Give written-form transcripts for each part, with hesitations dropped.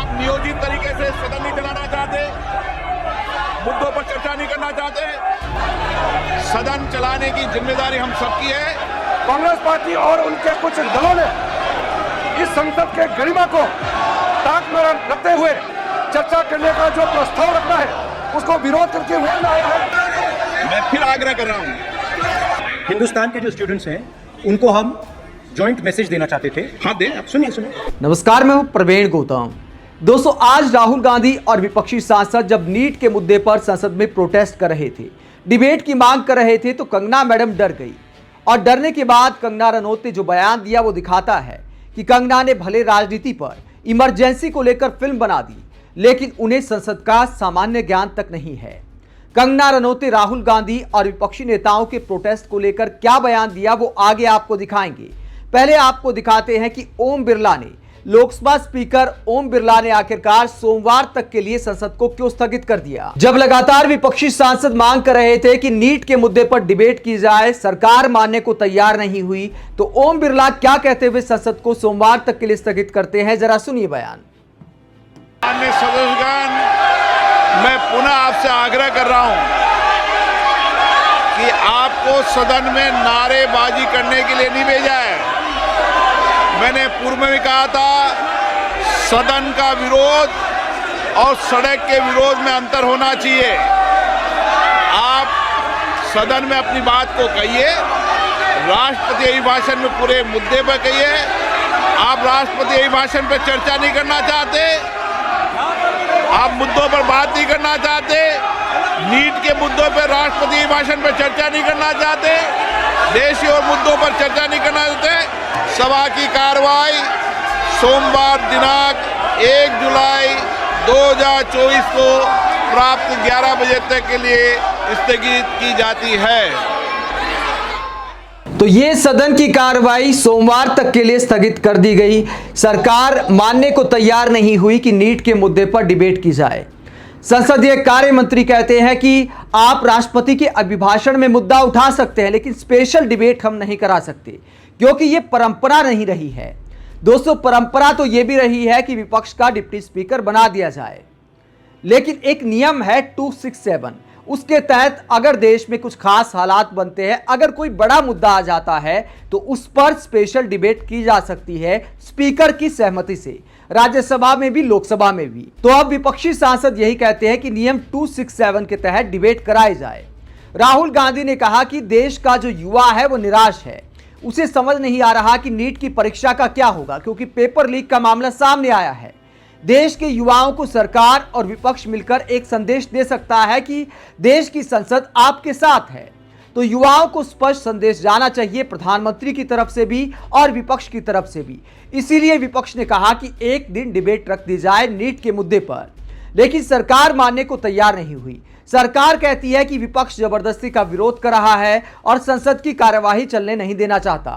आप नियोजित तरीके से सदन नहीं चलाना चाहते, मुद्दों पर चर्चा नहीं करना चाहते। सदन चलाने की जिम्मेदारी हम सबकी है। कांग्रेस पार्टी और उनके कुछ दलों ने इस संसद के गरिमा को ताक में रखते हुए चर्चा करने का जो प्रस्ताव रखना है उसको विरोध करके हुए आया है। मैं फिर आग्रह कर रहा हूँ, हिंदुस्तान के जो स्टूडेंट्स हैं उनको हम जॉइंट मैसेज देना चाहते थे। हाँ दें, आप सुनिए। नमस्कार, मैं हूं प्रवीण गौतम। दोस्तों, आज राहुल गांधी और विपक्षी सांसद जब नीट के मुद्दे पर संसद में प्रोटेस्ट कर रहे थे, डिबेट की मांग कर रहे थे, तो कंगना मैडम डर गई। और डरने के बाद कंगना रनौत ने जो बयान दिया वो दिखाता है कि कंगना ने भले राजनीति पर इमरजेंसी को लेकर फिल्म बना दी, लेकिन उन्हें संसद का सामान्य ज्ञान तक नहीं है। कंगना रनौत ने राहुल गांधी और विपक्षी नेताओं के प्रोटेस्ट को लेकर क्या बयान दिया वो आगे आपको दिखाएंगे। पहले आपको दिखाते हैं कि ओम बिरला ने, लोकसभा स्पीकर ओम बिरला ने आखिरकार सोमवार तक के लिए संसद को क्यों स्थगित कर दिया। जब लगातार विपक्षी सांसद मांग कर रहे थे कि नीट के मुद्दे पर डिबेट की जाए, सरकार मानने को तैयार नहीं हुई, तो ओम बिरला क्या कहते हुए संसद को सोमवार तक के लिए स्थगित करते हैं, जरा सुनिए बयान। माननीय सदस्यगण, मैं पुनः आपसे आग्रह कर रहा हूं कि आपको सदन में नारेबाजी करने के लिए नहीं भेजा है। मैंने पूर्व में भी कहा था, सदन का विरोध और सड़क के विरोध में अंतर होना चाहिए। आप सदन में अपनी बात को कहिए, राष्ट्रपति अभिभाषण में पूरे मुद्दे पर कहिए। आप राष्ट्रपति अभिभाषण पर चर्चा नहीं करना चाहते, आप मुद्दों पर बात नहीं करना चाहते, नीट के मुद्दों पर राष्ट्रपति भाषण पर चर्चा नहीं करना चाहते, देश और मुद्दों पर चर्चा नहीं करना चाहते। सभा की कार्रवाई सोमवार दिनांक 1 जुलाई 2024 को प्राप्त 11 बजे तक के लिए स्थगित की जाती है। तो ये सदन की कार्रवाई सोमवार तक के लिए स्थगित कर दी गई। सरकार मानने को तैयार नहीं हुई कि नीट के मुद्दे पर डिबेट की जाए। संसदीय कार्य मंत्री कहते हैं कि आप राष्ट्रपति के अभिभाषण में मुद्दा उठा सकते हैं, लेकिन स्पेशल डिबेट हम नहीं करा सकते, क्योंकि ये परंपरा नहीं रही है। दोस्तों, परंपरा तो ये भी रही है कि विपक्ष का डिप्टी स्पीकर बना दिया जाए, लेकिन एक नियम है 267, उसके तहत अगर देश में कुछ खास हालात बनते हैं, अगर कोई बड़ा मुद्दा आ जाता है, तो उस पर स्पेशल डिबेट की जा सकती है स्पीकर की सहमति से, राज्यसभा में भी, लोकसभा में भी। तो अब विपक्षी सांसद यही कहते हैं कि नियम 267 के तहत डिबेट कराई जाए। राहुल गांधी ने कहा कि देश का जो युवा है वो निराश है, उसे समझ नहीं आ रहा कि नीट की परीक्षा का क्या होगा, क्योंकि पेपर लीक का मामला सामने आया है। देश के युवाओं को सरकार और विपक्ष मिलकर एक संदेश दे सकता है कि देश की संसद आपके साथ है। तो युवाओं को स्पष्ट संदेश जाना चाहिए, प्रधानमंत्री की तरफ से भी और विपक्ष की तरफ से भी। इसीलिए विपक्ष ने कहा कि एक दिन डिबेट रख दी जाए नीट के मुद्दे पर, लेकिन सरकार मानने को तैयार नहीं हुई। सरकार कहती है कि विपक्ष जबरदस्ती का विरोध कर रहा है और संसद की कार्यवाही चलने नहीं देना चाहता।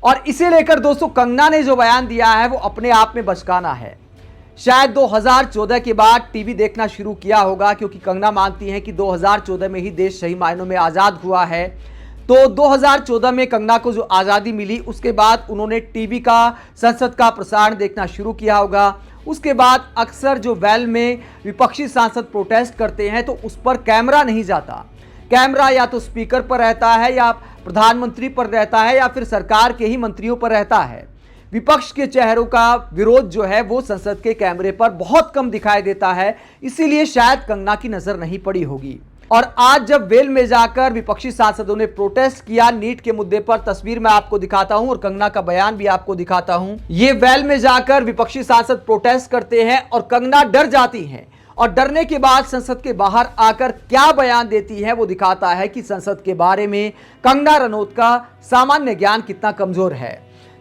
और इसे लेकर दोस्तों, कंगना ने जो बयान दिया है वो अपने आप में बचकाना है। शायद 2014 के बाद टीवी देखना शुरू किया होगा, क्योंकि कंगना मानती हैं कि 2014 में ही देश सही मायनों में आज़ाद हुआ है। तो 2014 में कंगना को जो आज़ादी मिली, उसके बाद उन्होंने टीवी का, संसद का प्रसारण देखना शुरू किया होगा। उसके बाद अक्सर जो वेल में विपक्षी सांसद प्रोटेस्ट करते हैं, तो उस पर कैमरा नहीं जाता। कैमरा या तो स्पीकर पर रहता है, या प्रधानमंत्री पर रहता है, या फिर सरकार के ही मंत्रियों पर रहता है। विपक्ष के चेहरों का विरोध जो है वो संसद के कैमरे पर बहुत कम दिखाई देता है, इसीलिए शायद कंगना की नजर नहीं पड़ी होगी। और आज जब वेल में जाकर विपक्षी सांसदों ने प्रोटेस्ट किया नीट के मुद्दे पर, तस्वीर मैं आपको दिखाता हूं और कंगना का बयान भी आपको दिखाता हूं। ये वेल में जाकर विपक्षी सांसद प्रोटेस्ट करते हैं और कंगना डर जाती हैं, और डरने के बाद संसद के बाहर आकर क्या बयान देती है वो दिखाता है कि संसद के बारे में कंगना रनौत का सामान्य ज्ञान कितना कमजोर है।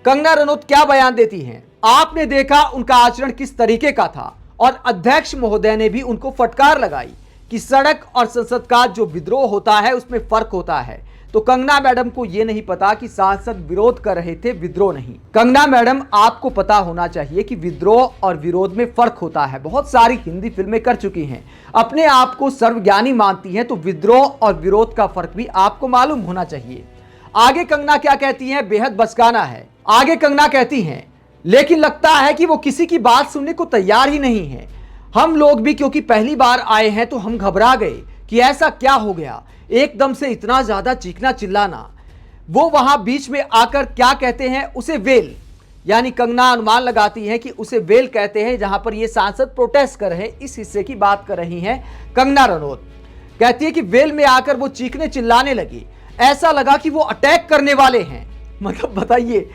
कंगना रनौत क्या बयान देती हैं, आपने देखा उनका आचरण किस तरीके का था, और अध्यक्ष महोदय ने भी उनको फटकार लगाई कि सड़क और संसद का जो विद्रोह होता है उसमें फर्क होता है। तो कंगना मैडम को यह नहीं पता कि सांसद विरोध कर रहे थे, विद्रोह नहीं। कंगना मैडम, आपको पता होना चाहिए कि विद्रोह और विरोध में फर्क होता है। बहुत सारी हिंदी फिल्में कर चुकी हैं, अपने आप को सर्वज्ञानी मानती हैं, तो विद्रोह और विरोध का फर्क भी आपको मालूम होना चाहिए। आगे कंगना क्या कहती हैं, बेहद बचकाना है। आगे कंगना कहती हैं, लेकिन लगता है कि वो किसी की बात सुनने को तैयार ही नहीं है। हम लोग भी क्योंकि पहली बार आए हैं तो हम घबरा गए कि ऐसा क्या हो गया, एकदम से इतना ज्यादा चीखना चिल्लाना। वो वहां बीच में आकर क्या कहते हैं, उसे वेल, यानी कंगना अनुमान लगाती है कि उसे वेल कहते हैं, जहां पर ये सांसद प्रोटेस्ट कर रहे हैं। इस हिस्से की बात कर रही हैं कंगना रनौत। कहती है कि वेल में आकर वो चीखने चिल्लाने लगी, ऐसा लगा कि वो अटैक करने वाले हैं। मतलब बताइए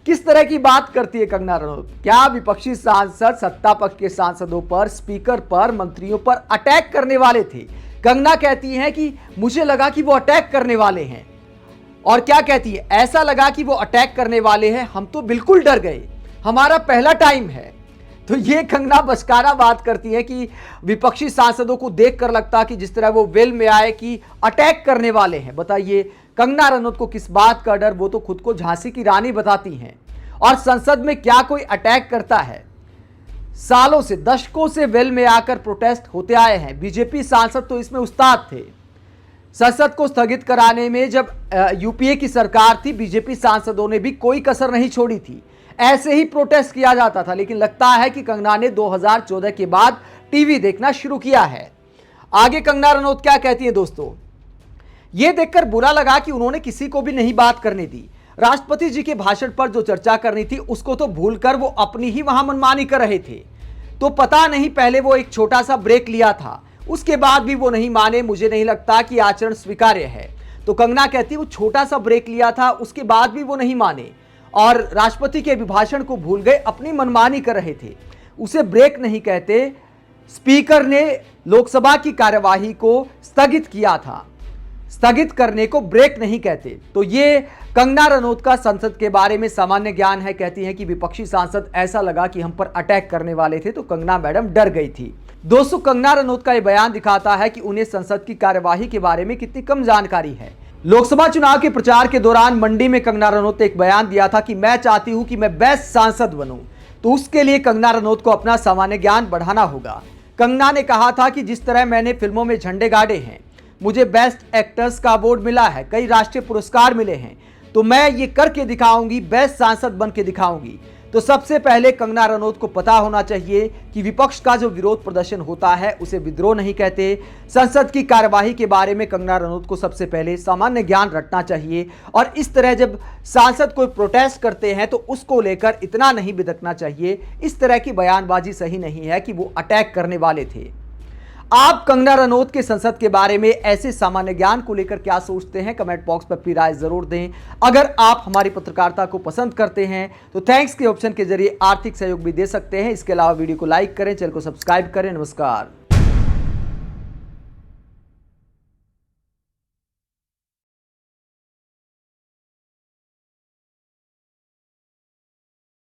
किस तरह की बात करती है कंगना रनौत। क्या विपक्षी सांसद सत्ता पक्ष के सांसदों पर, स्पीकर पर, मंत्रियों पर अटैक करने वाले थे? कंगना कहती हैं कि मुझे लगा कि वो अटैक करने वाले हैं। और क्या कहती है, ऐसा लगा कि वो अटैक करने वाले हैं, हम तो बिल्कुल डर गए, हमारा पहला टाइम है। तो ये कंगना बशकारा बात करती है कि विपक्षी सांसदों को देखकर लगता कि जिस तरह वो वेल में आए कि अटैक करने वाले हैं। बताइए कंगना रनौत को किस बात का डर, वो तो खुद को झांसी की रानी बताती हैं। और संसद में क्या कोई अटैक करता है? सालों से, दशकों से वेल में आकर प्रोटेस्ट होते आए हैं। बीजेपी सांसद तो इसमें उस्ताद थे। संसद को स्थगित कराने में जब यूपीए की सरकार थी, बीजेपी सांसदों ने भी कोई कसर नहीं छोड़ी थी। ऐसे ही प्रोटेस्ट किया जाता था। लेकिन लगता है कि कंगना ने 2014 के बाद टीवी देखना शुरू किया है। आगे कंगना रनौत क्या कहती है दोस्तों, यह देखकर बुरा लगा कि उन्होंने किसी को भी नहीं बात करने दी। राष्ट्रपति जी के भाषण पर जो चर्चा करनी थी उसको तो भूलकर वो अपनी ही वहां मनमानी कर रहे थे। तो पता नहीं, पहले वो एक छोटा सा ब्रेक लिया था, उसके बाद भी वो नहीं माने। मुझे नहीं लगता कि आचरण स्वीकार्य है। तो कंगना कहती है वो छोटा सा ब्रेक लिया था, उसके बाद भी वो नहीं माने और राष्ट्रपति के अभिभाषण को भूल गए, अपनी मनमानी कर रहे थे। उसे ब्रेक नहीं कहते। स्पीकर ने लोकसभा की कार्यवाही को स्थगित किया था, स्थगित करने को ब्रेक नहीं कहते। तो ये कंगना रनौत का संसद के बारे में सामान्य ज्ञान है। कहती हैं कि विपक्षी सांसद, ऐसा लगा कि हम पर अटैक करने वाले थे, तो कंगना मैडम डर गई थी। दोस्तों कंगना रनौत का यह बयान दिखाता है कि उन्हें संसद की कार्यवाही के बारे में कितनी कम जानकारी है। लोकसभा चुनाव के प्रचार के दौरान मंडी में कंगना रनौत ने एक बयान दिया था कि मैं चाहती हूं कि मैं बेस्ट सांसद बनूं। तो उसके लिए कंगना रनौत को अपना सामान्य ज्ञान बढ़ाना होगा। कंगना ने कहा था कि जिस तरह मैंने फिल्मों में झंडे गाड़े हैं, मुझे बेस्ट एक्टर्स का अवार्ड मिला है, कई राष्ट्रीय पुरस्कार मिले हैं, तो मैं ये करके दिखाऊंगी, बेस्ट सांसद बन के दिखाऊंगी। तो सबसे पहले कंगना रनौत को पता होना चाहिए कि विपक्ष का जो विरोध प्रदर्शन होता है उसे विद्रोह नहीं कहते। संसद की कार्यवाही के बारे में कंगना रनौत को सबसे पहले सामान्य ज्ञान रखना चाहिए। और इस तरह जब सांसद कोई प्रोटेस्ट करते हैं तो उसको लेकर इतना नहीं बिदकना चाहिए। इस तरह की बयानबाजी सही नहीं है कि वो अटैक करने वाले थे। आप कंगना रनौत के संसद के बारे में ऐसे सामान्य ज्ञान को लेकर क्या सोचते हैं, कमेंट बॉक्स पर अपनी राय जरूर दें। अगर आप हमारी पत्रकारिता को पसंद करते हैं तो थैंक्स के ऑप्शन के जरिए आर्थिक सहयोग भी दे सकते हैं। इसके अलावा वीडियो को लाइक करें, चैनल को सब्सक्राइब करें। नमस्कार।